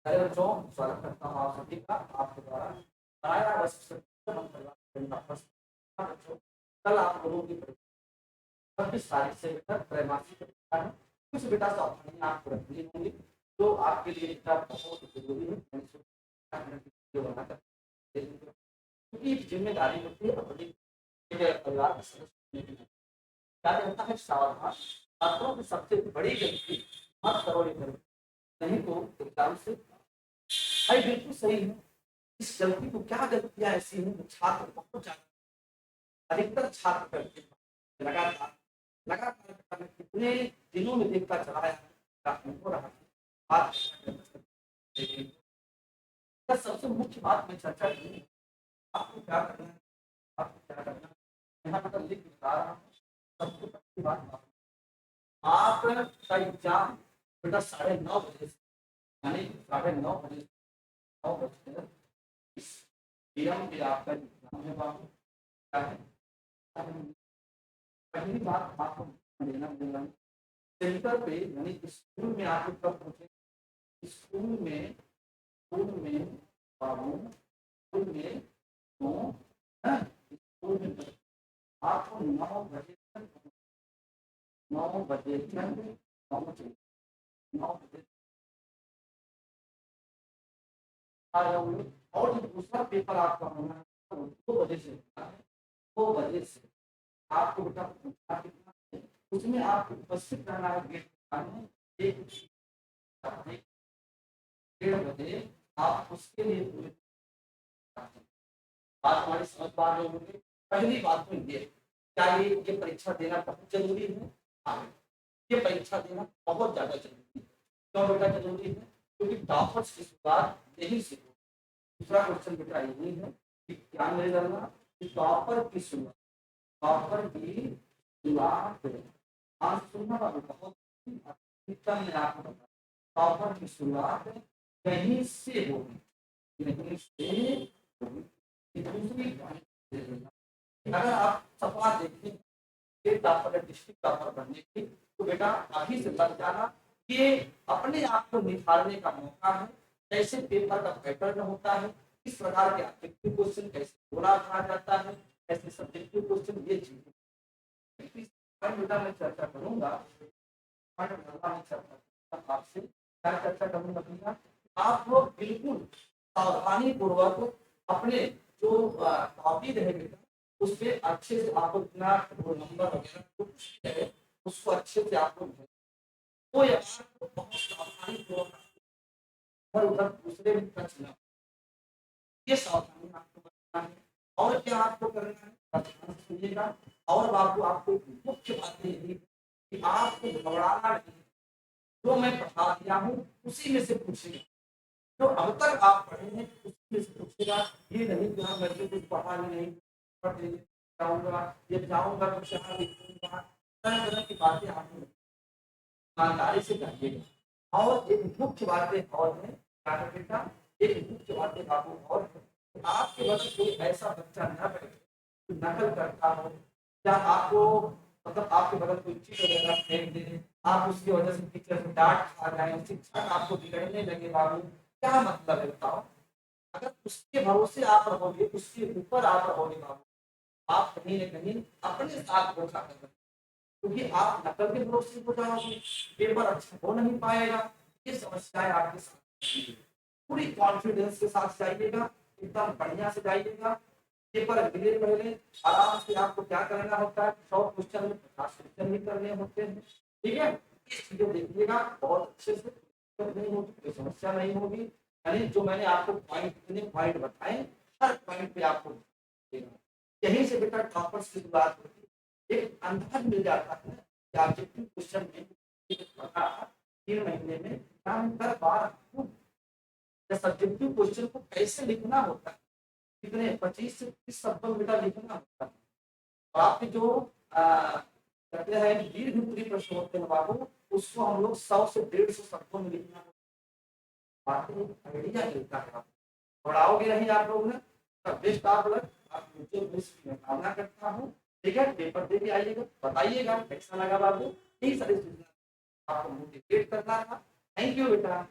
अरे बच्चों, स्वागत करता हूँ आप सभी का आपके द्वारा पढ़ाया बस बच्चों। कल आप लोगों की 26 तारीख से बेटा त्रैमासिक परीक्षा है। कुछ बेटा सावधानी आपको रखनी होंगी जो आपके लिए बेटा बहुत जरूरी है। वीडियो बनाकर क्योंकि एक जिम्मेदारी होती है अपने परिवार के सदस्य की। क्या कहता है सावधान, छात्रों की सबसे बड़ी गलती मत करो ये करो, नहीं तो एग्जाम से भाई बिल्कुल सही है। इस गलती को क्या गलतियां ऐसी हैं जो छात्र बहुत ज्यादा अधिकतर छात्र करते हैं लगातार लगातार कितने दिनों में देखता चला है हो रहा है। बात सबसे मुख्य बात मैं चर्चा करूँ, आपको क्या करना है, आपको क्या करना है यहाँ पर लिख बता रहा हूँ। सबसे पहली बात, आपका एग्जाम बेटा 9:30 से यानी 9:30 9 पीएम पे आपका एग्जाम है बाबू। क्या है पहली बात आपको लेना मिलना सेंटर पे यानी स्कूल में आप कब पहुंचे, स्कूल में बाबू स्कूल में तो स्कूल में आपको 9 बजे तक 9 बजे तक 9 बजे आ जाओगे। और जो दूसरा पेपर आपका होना है 2 बजे से 2 बजे से आपको बेटा कितना है, उसमें आपको उपस्थित रहना है गेट में 1:30 बजे आप उसके लिए पूरे बात हमारी समझ पा रहे होंगे। पहली बात तो ये क्या ये परीक्षा देना बहुत जरूरी है। हाँ, ये परीक्षा देना बहुत ज्यादा जरूरी है। क्यों बेटा जरूरी है? क्योंकि टॉपर्स की शुरुआत यही से हो। दूसरा क्वेश्चन बेटा यही है कि क्या मेरे करना कि टॉपर की शुरुआत आज सुनना बहुत अधिकतम में आपको बता टॉपर की शुरुआत कहीं से होगी, कहीं से होगी। दूसरी अगर आप सवाल देखें डिस्ट्रिक्ट टॉपर बनने की तो बेटा अभी से लग जाना कि अपने आप को निखारने का मौका है। कैसे पेपर का पैटर्न होता है, किस प्रकार के ऑब्जेक्टिव क्वेश्चन कैसे बोला जाता है, कैसे सब्जेक्टिव क्वेश्चन, ये चीजें बेटा मैं चर्चा करूंगा। आपसे क्या चर्चा करूंगा भैया, आप लोग बिल्कुल सावधानी पूर्वक अपने जो कॉपी रहेगा उस पर अच्छे से आपको इतना नंबर वगैरह कुछ है उसको अच्छे से आपको वो बहुत सावधानी पूर्वक इधर उधर दूसरे भी टच न, ये सावधानी आपको करना है। और क्या आपको करना है सुनिएगा। और बाबू आपको मुख्य बात यही कि आपको घबराना नहीं, जो मैं पढ़ा दिया हूँ उसी में से पूछेगा। जो अब तक आप पढ़े हैं उसी में से पूछेगा। ये नहीं कि हाँ मैं कुछ पढ़ा नहीं पढ़ जाऊंगा ये जाऊंगा तो क्या लिखूंगा, तरह तरह की बातें आपको ईमानदारी से करिएगा। और एक मुख्य बातें और है क्या है बेटा, एक मुख्य बातें बाबू और है आपके वक्त कोई ऐसा बच्चा न बैठे जो नकल करता हो या आपको मतलब आपके बगल कोई चीज वगैरह फेंक दे, आप उसकी वजह से टीचर से डांट खा जाए, शिक्षक आपको बिगड़ने लगे बाबू, क्या मतलब है बताओ। अगर उसके भरोसे आप रहोगे उसके ऊपर आप रहोगे बाबू, आप कहीं न कहीं अपने साथ धोखा कर रहे, क्योंकि आप नकल के भरोसे हो जाओगे, पेपर अच्छा हो नहीं पाएगा। ये समस्याएं आपके साथ पूरी कॉन्फिडेंस के साथ जाइएगा, एकदम बढ़िया से जाइएगा। पेपर गिरे पहले आराम से आपको क्या करना होता है, 100 क्वेश्चन में 50 क्वेश्चन भी करने होते हैं। ठीक है, इस चीजें देखिएगा बहुत अच्छे से, नहीं होगी कोई समस्या नहीं होगी। यानी जो मैंने आपको पॉइंट इतने पॉइंट बताए हर पॉइंट पे आपको यहीं से बेटा टॉपर्स की बात होती है। एक अंदाज मिल जाता है कि ऑब्जेक्टिव क्वेश्चन में 3 महीने में क्या हम कर पा रहे हैं, सब्जेक्टिव क्वेश्चन को कैसे लिखना होता है, कितने 25 से 30 शब्दों में लिखना होता है। और आपके जो कहते हैं दीर्घ उत्तरीय प्रश्न होते हैं बाबू, उसको हम लोग 100 से 150 शब्दों में लिखना आइडिया मिलता है। आप पढ़ाओगे नहीं आप लोग ने बेस्ट आप लोग आप मुझे बेस्ट की कामना करता हूँ। ठीक है, पेपर दे के आइएगा, बताइएगा कैसा लगा बाबू। यही सारी चीजें आपको मोटिवेट करना था। थैंक यू बेटा।